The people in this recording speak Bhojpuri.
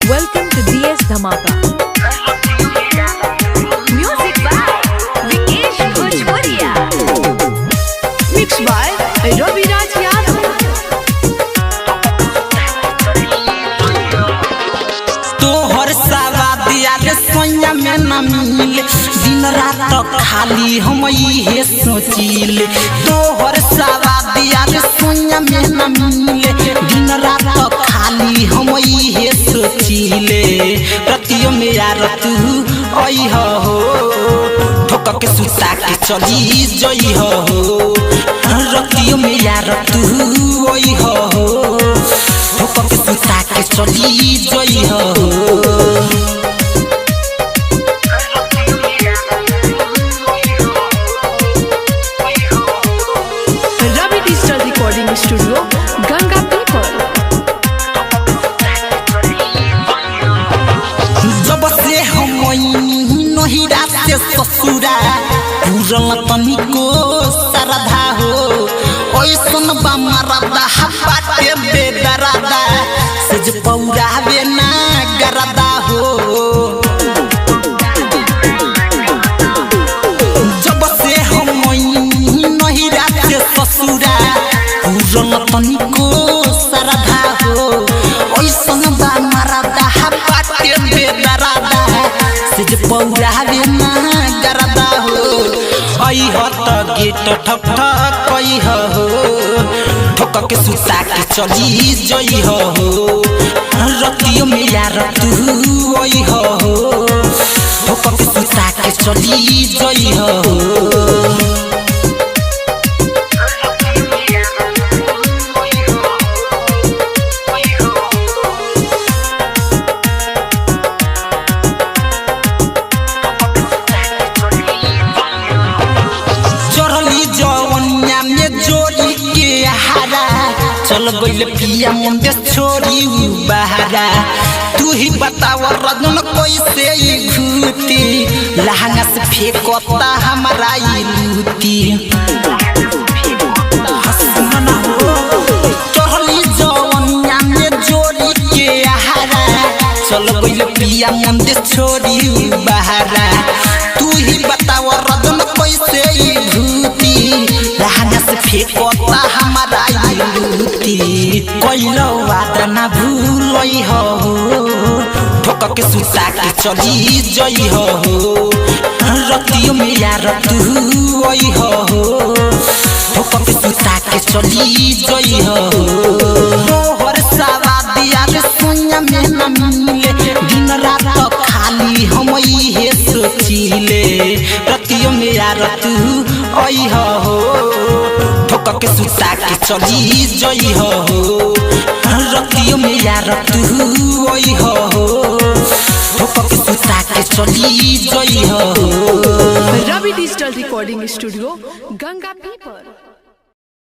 Welcome to DS Dhamaka. Music by Vikesh Bhojpuria. Mixed by Ravi Raj Yadav. तोहर सवादिया रे सोया में न मिले दिन रात खाली हम इहे सोचिले। तोहर सवादिया रे सोया में न मिले दिन रात खाली हम इहे सोचिले। रतियो में यार तू आई हो ठोक के सुता के चली जई हो। रतियो में यार तू आई हो ठोक के सुता के चली जई हो। Ravi Digital Recording Studio, Ganga People. जब से हम नहिरा से ससुरा पूरल तनिको सरधा हो ओइसन बा मरदा बाटे बेदरादा सज पौरावे ना गरदा हो। जब से हम नहिरा से ससुरा पूरल तनिको सरधा हो ओइसन बा मरदा बाटे बेदरादा सज पौरावे ना गरदा हो। आई हो त गेट ठक ठक कई हो ठोक के सुता के चली जई हो। रतियो में यार तू आई हो ठोक के सुता के चली जई हो। चढ़ली जवनिया में जोड़ी के हारा चल गइल पिया मुंडे छोड़ी बहारा। तू ही बताव रजन कैसे घूती लहंगा से फेंकता हमारा लूती। चढ़ली जवनिया में जोड़ी के हारा चल गइल पिया मुंडे छोड़ी बहारा। तू ही बताव रजन कैसे घूती लहंगा से फेंकता हमारा लूती। कोइलो वादा ना भूलई हो ठोक के सुता के चली जई हो। रतियो में यार तू आई हो ठोक के सुता के चली जई हो। तोहर सवादिया रे सोया में न मिले दिन रात खाली हम इहे सोचिले। रतियो में यार तू आई हो ठोक के सुता के चली जई हो। रतियो में यार तू आई हो ठोक के सुता के चली जई हो। Ravi Digital Recording Studio, Ganga People.